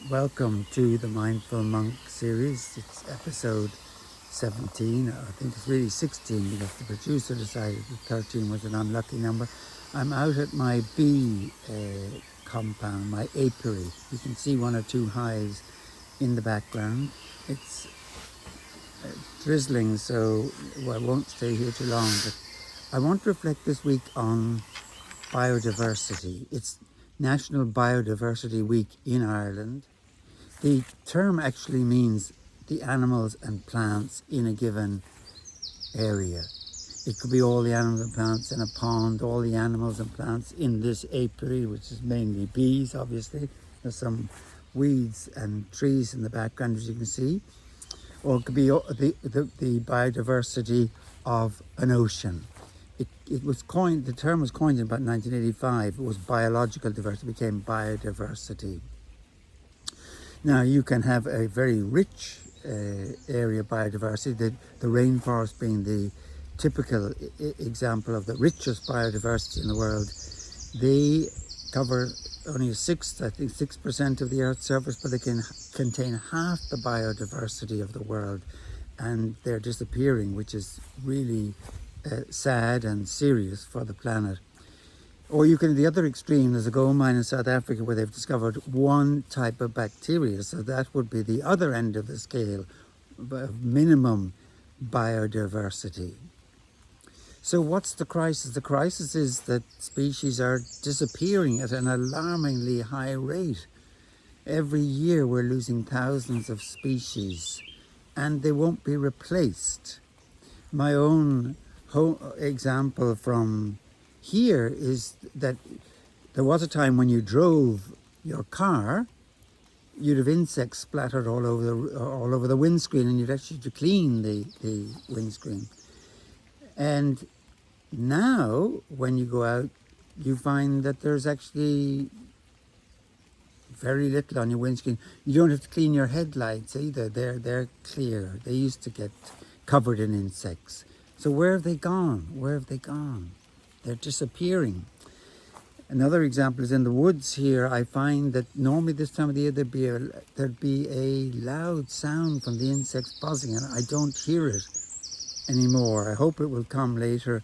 Welcome to the Mindful Monk series. It's episode 17. I think it's really 16 because the producer decided that 13 was an unlucky number. I'm out at my bee compound, my apiary. You can see one or two hives in the background. It's drizzling, so I won't stay here too long. But I want to reflect this week on biodiversity. It's National Biodiversity Week in Ireland. The term actually means the animals and plants in a given area. It could be all the animals and plants in a pond, all the animals and plants in this apiary, which is mainly bees, obviously. There's some weeds and trees in the background, as you can see. Or it could be the biodiversity of an ocean. It was coined, the term was coined in about 1985. It was biological diversity, it became biodiversity. Now you can have a very rich area of biodiversity, the rainforest being the typical example of the richest biodiversity in the world. They cover only a sixth, I think 6% of the Earth's surface, but they can contain half the biodiversity of the world, and they're disappearing, which is really sad and serious for the planet. Or you can, at the other extreme, there's a gold mine in South Africa where they've discovered one type of bacteria. So that would be the other end of the scale of minimum biodiversity. So what's the crisis? The crisis is that species are disappearing at an alarmingly high rate. Every year we're losing thousands of species and they won't be replaced. My own example from here is that there was a time when you drove your car, you'd have insects splattered all over the windscreen, and you'd actually have to clean the windscreen. And now, when you go out, you find that there's actually very little on your windscreen. You don't have to clean your headlights either. They're clear. They used to get covered in insects. So where have they gone? Where have they gone? They're disappearing. Another example is in the woods here. I find that normally this time of the year there'd be a loud sound from the insects buzzing, and I don't hear it anymore. I hope it will come later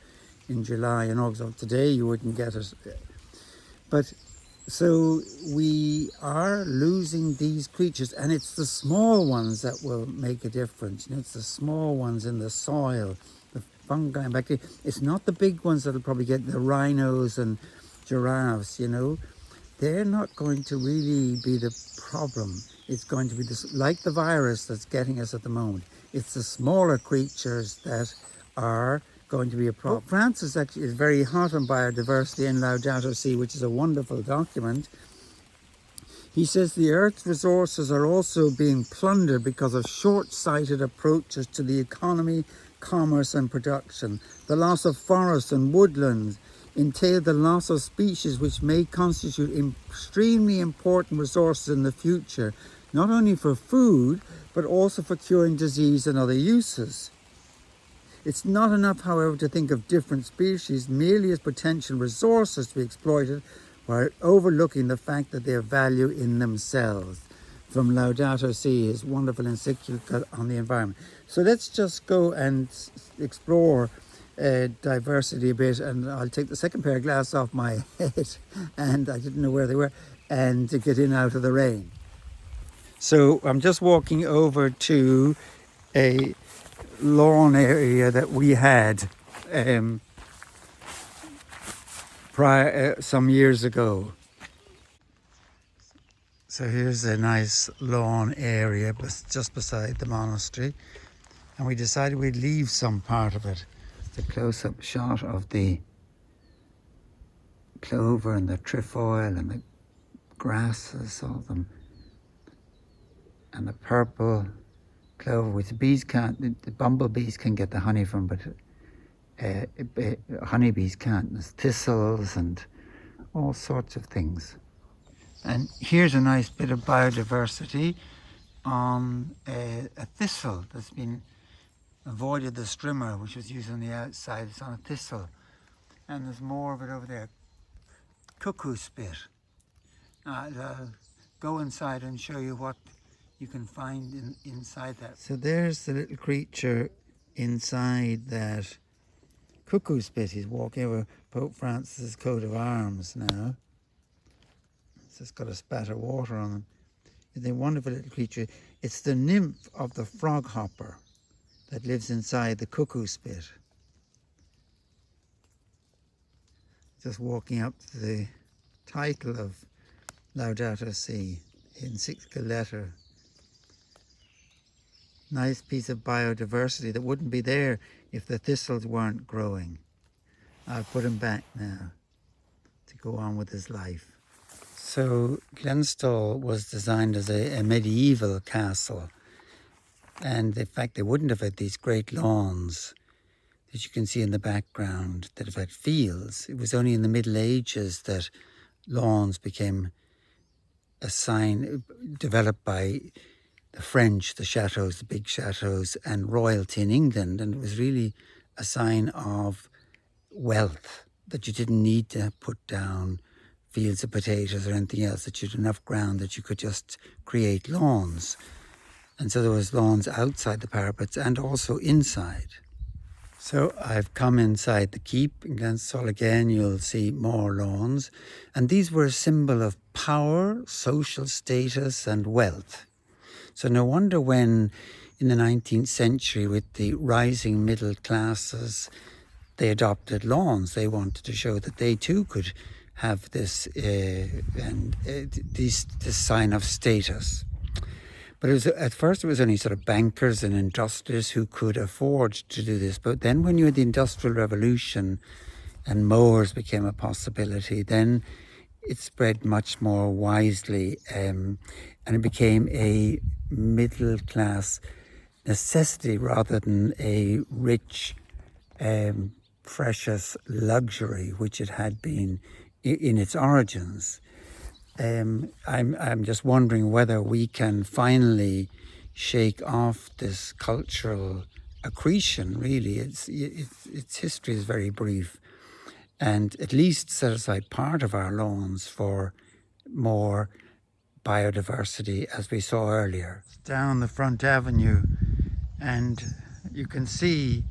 in July and August. So today you wouldn't get it. But so we are losing these creatures, and it's the small ones that will make a difference. It's the small ones in the soil, the fungi and bacteria. It's not the big ones that'll probably get the rhinos and giraffes, They're not going to really be the problem. It's going to be this, like the virus that's getting us at the moment. It's the smaller creatures that are going to be a problem. Francis actually is very hot on biodiversity in Laudato Si, which is a wonderful document. He says the Earth's resources are also being plundered because of short-sighted approaches to the economy, commerce and production. The loss of forests and woodlands entail the loss of species which may constitute extremely important resources in the future, not only for food, but also for curing disease and other uses. It's not enough, however, to think of different species merely as potential resources to be exploited while overlooking the fact that they have value in themselves. From Laudato Si, his wonderful encyclical on the environment. So let's just go and explore diversity a bit, and I'll take the second pair of glasses off my head, and I didn't know where they were, and to get in out of the rain. So I'm just walking over to a lawn area that we had some years ago. So here's a nice lawn area just beside the monastery, and we decided we'd leave some part of it. It's a close-up shot of the clover and the trefoil and the grasses, all of them, and the purple clover, which the bumblebees can get the honey from, but honeybees can't. There's thistles and all sorts of things. And here's a nice bit of biodiversity on a thistle that's been avoided, the strimmer, which was used on the outside. It's on a thistle. And there's more of it over there. Cuckoo spit. go inside and show you what you can find inside that. So there's the little creature inside that cuckoo spit. He's walking over Pope Francis's coat of arms now. It's just got a spat of water on him. It's a wonderful little creature. It's the nymph of the frog hopper that lives inside the cuckoo spit. Just walking up to the title of Laudato Si, encyclical letter. Nice piece of biodiversity that wouldn't be there if the thistles weren't growing. I'll put him back now to go on with his life. So Glenstal was designed as a medieval castle, and in fact they wouldn't have had these great lawns that you can see in the background that have had fields. It was only in the Middle Ages that lawns became a sign developed by the French, the chateaux, the big chateaux, and royalty in England, and it was really a sign of wealth, that you didn't need to put down fields of potatoes or anything else, that you had enough ground that you could just create lawns. And so there was lawns outside the parapets and also inside. So I've come inside the keep. In Glenstal again, you'll see more lawns. And these were a symbol of power, social status and wealth. So no wonder when in the 19th century with the rising middle classes, they adopted lawns. They wanted to show that they too could have this this sign of status. But at first it was only sort of bankers and industrialists who could afford to do this. But then when you had the Industrial Revolution and mowers became a possibility, then it spread much more wisely, and it became a middle class necessity rather than a rich, precious luxury, which it had been in its origins. I'm just wondering whether we can finally shake off this cultural accretion. Really, its history is very brief, and at least set aside part of our lawns for more biodiversity, as we saw earlier. Down the front avenue, and you can see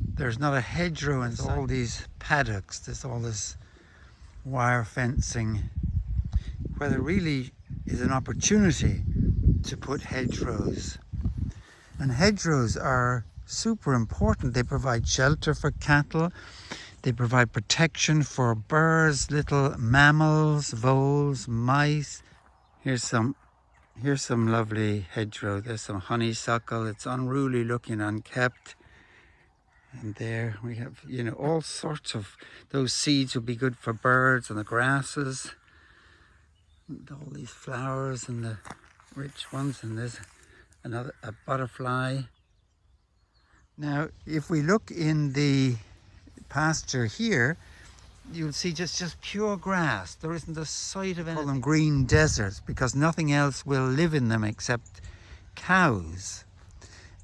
there's not a hedgerow in all these paddocks. There's all this wire fencing, where there really is an opportunity to put hedgerows. And hedgerows are super important. They provide shelter for cattle. They provide protection for birds, little mammals, voles, mice. Here's some lovely hedgerow. There's some honeysuckle. It's unruly looking, unkept. And there we have, all sorts of, those seeds would be good for birds, and the grasses. And all these flowers and the rich ones, and there's a butterfly. Now, if we look in the pasture here, you'll see just pure grass. There isn't a sight of anything. Call them green deserts because nothing else will live in them except cows.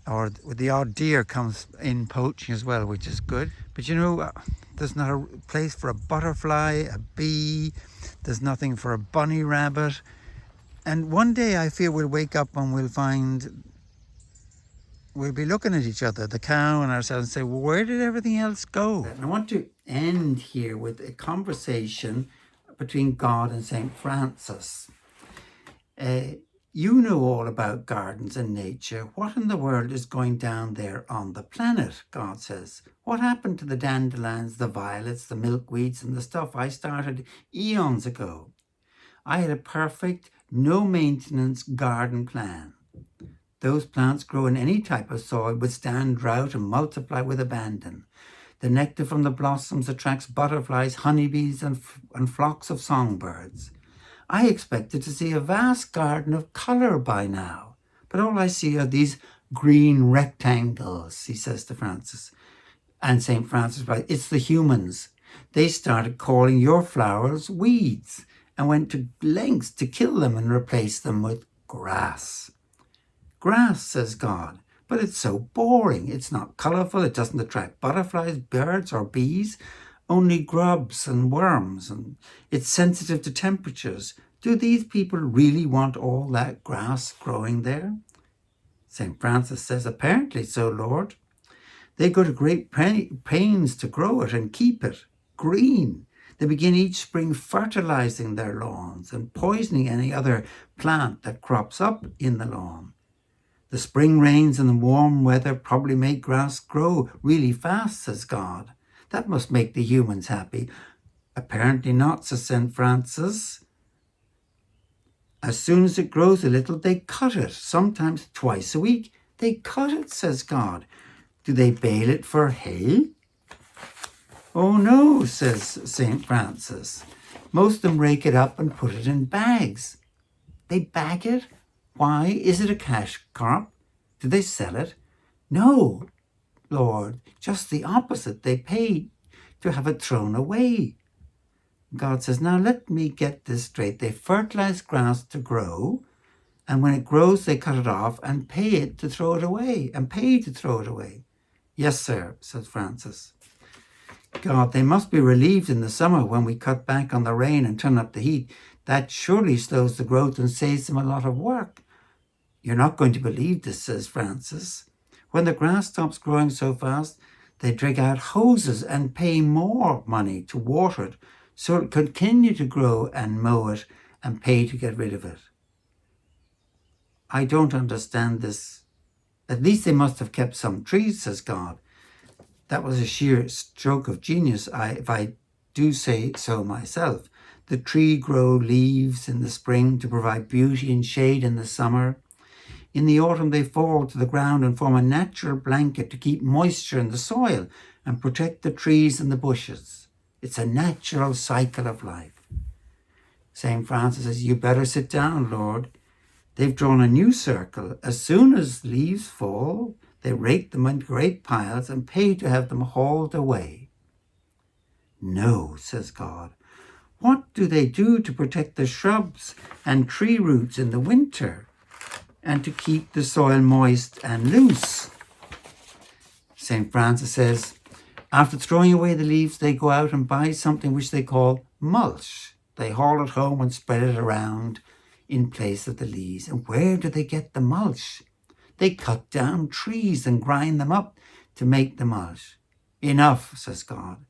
Or the odd deer comes in poaching as well, which is good. But there's not a place for a butterfly, a bee. There's nothing for a bunny rabbit. And one day I feel we'll wake up and we'll be looking at each other, the cow and ourselves, and say, well, where did everything else go? And I want to end here with a conversation between God and St. Francis. You know all about gardens and nature. What in the world is going down there on the planet, God says? What happened to the dandelions, the violets, the milkweeds, and the stuff I started eons ago? I had a perfect, no-maintenance garden plan. Those plants grow in any type of soil, withstand drought, and multiply with abandon. The nectar from the blossoms attracts butterflies, honeybees, and flocks of songbirds. I expected to see a vast garden of colour by now, but all I see are these green rectangles, he says to Francis. And St. Francis writes, it's the humans. They started calling your flowers weeds and went to lengths to kill them and replace them with grass. Grass, says God, but it's so boring. It's not colourful. It doesn't attract butterflies, birds or bees, only grubs and worms. And it's sensitive to temperatures, Do these people really want all that grass growing there? St. Francis says, apparently so, Lord. They go to great pains to grow it and keep it green. They begin each spring fertilizing their lawns and poisoning any other plant that crops up in the lawn. The spring rains and the warm weather probably make grass grow really fast, says God. That must make the humans happy. Apparently not, says St. Francis. As soon as it grows a little, they cut it, sometimes twice a week. They cut it, says God. Do they bale it for hay? Oh no, says St. Francis. Most of them rake it up and put it in bags. They bag it? Why? Is it a cash crop? Do they sell it? No, Lord, just the opposite. They pay to have it thrown away. God says, now let me get this straight. They fertilize grass to grow, and when it grows, they cut it off and pay it to throw it away, and pay to throw it away. Yes, sir, says Francis. God, they must be relieved in the summer when we cut back on the rain and turn up the heat. That surely slows the growth and saves them a lot of work. You're not going to believe this, says Francis. When the grass stops growing so fast, they drag out hoses and pay more money to water it, so it continue to grow and mow it and pay to get rid of it. I don't understand this. At least they must have kept some trees, says God. That was a sheer stroke of genius, if I do say so myself. The tree grow leaves in the spring to provide beauty and shade in the summer. In the autumn, they fall to the ground and form a natural blanket to keep moisture in the soil and protect the trees and the bushes. It's a natural cycle of life. St. Francis says, you better sit down, Lord. They've drawn a new circle. As soon as leaves fall, they rake them into great piles and pay to have them hauled away. No, says God. What do they do to protect the shrubs and tree roots in the winter and to keep the soil moist and loose? St. Francis says, after throwing away the leaves, they go out and buy something which they call mulch. They haul it home and spread it around in place of the leaves. And where do they get the mulch? They cut down trees and grind them up to make the mulch. Enough, says God.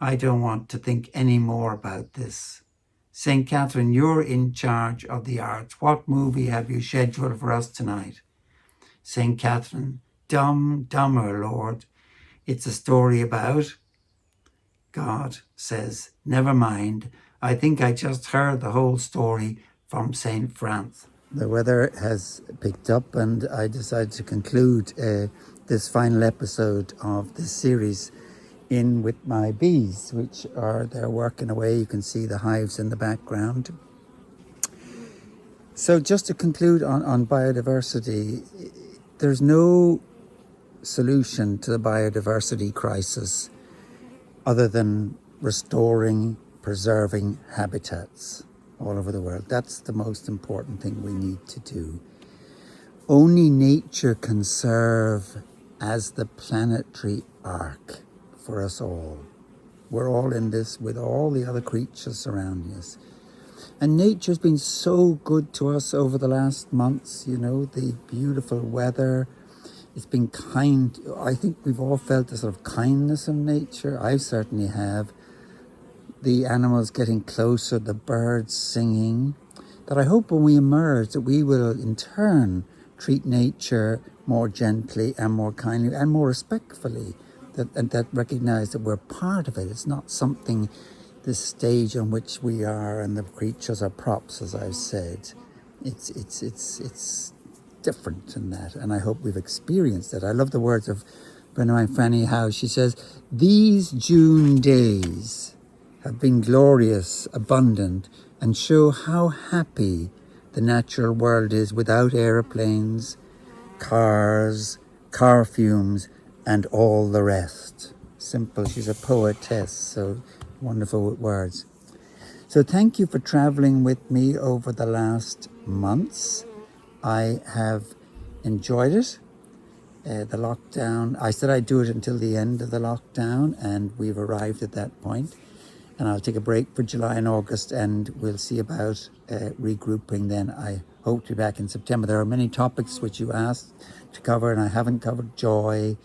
I don't want to think any more about this. St. Catherine, you're in charge of the arts. What movie have you scheduled for us tonight? St. Catherine, dumber, Lord. It's a story about... God says, never mind. I think I just heard the whole story from St. Francis. The weather has picked up and I decided to conclude this final episode of this series in with my bees, which are, they're working away. You can see the hives in the background. So just to conclude on biodiversity, there's no solution to the biodiversity crisis other than restoring, preserving habitats all over the world. That's the most important thing we need to do. Only nature can serve as the planetary ark for us all. We're all in this with all the other creatures surrounding us. And nature's been so good to us over the last months, you know, the beautiful weather. It's been kind. I think we've all felt a sort of kindness of nature. I certainly have. The animals getting closer, the birds singing, that I hope when we emerge that we will in turn treat nature more gently and more kindly and more respectfully, that recognize that we're part of it. It's not something, this stage on which we are and the creatures are props, as I've said. It's different than that, and I hope we've experienced it. I love the words of a friend of mine, Franny Howe. She says, these June days have been glorious, abundant, and show how happy the natural world is without aeroplanes, cars, car fumes, and all the rest. Simple. She's a poetess, so wonderful with words. So thank you for traveling with me over the last months. I have enjoyed it. The lockdown, I said I'd do it until the end of the lockdown, and we've arrived at that point. and I'll take a break for July and August, and we'll see about regrouping then. I hope to be back in September. There are many topics which you asked to cover, and I haven't covered: joy,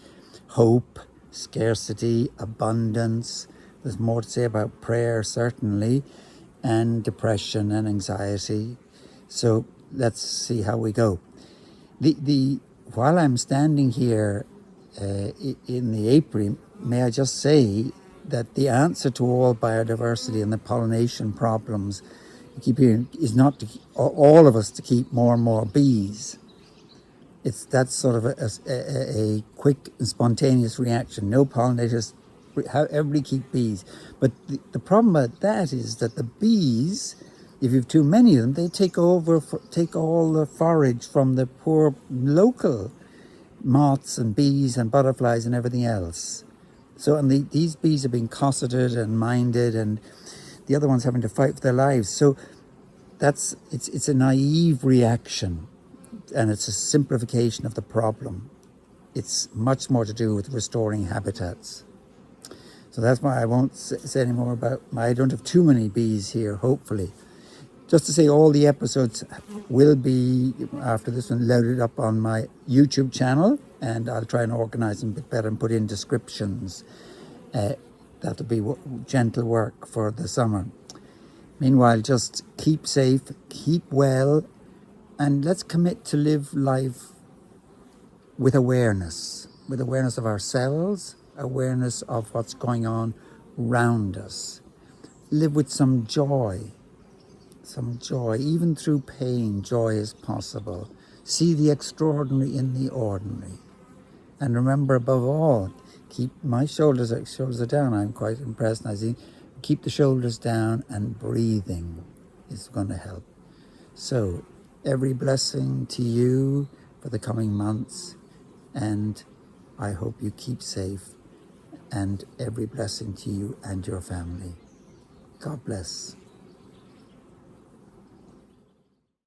hope, scarcity, abundance. There's more to say about prayer, certainly, and depression and anxiety. So let's see how we go. While I'm standing here in the apiary, may I just say that the answer to all biodiversity and the pollination problems you keep hearing is not to all of us to keep more and more bees. That's sort of a quick and spontaneous reaction. No pollinators, everybody keep bees. But the problem with that is that the bees, if you have too many of them, they take all the forage from the poor local moths and bees and butterflies and everything else. So, and these bees are being cosseted and minded, and the other ones having to fight for their lives. So it's a naive reaction, and it's a simplification of the problem. It's much more to do with restoring habitats. So that's why I won't say any more about I don't have too many bees here, hopefully. Just to say, all the episodes will be, after this one, loaded up on my YouTube channel, and I'll try and organize them a bit better and put in descriptions. That'll be gentle work for the summer. Meanwhile, just keep safe, keep well, and let's commit to live life with awareness of ourselves, awareness of what's going on around us. Live with some joy, even through pain. Joy is possible. See the extraordinary in the ordinary. And remember, above all, keep my shoulders are down. I'm quite impressed. I see, keep the shoulders down, and breathing is going to help. So, every blessing to you for the coming months, and I hope you keep safe, and every blessing to you and your family. God bless.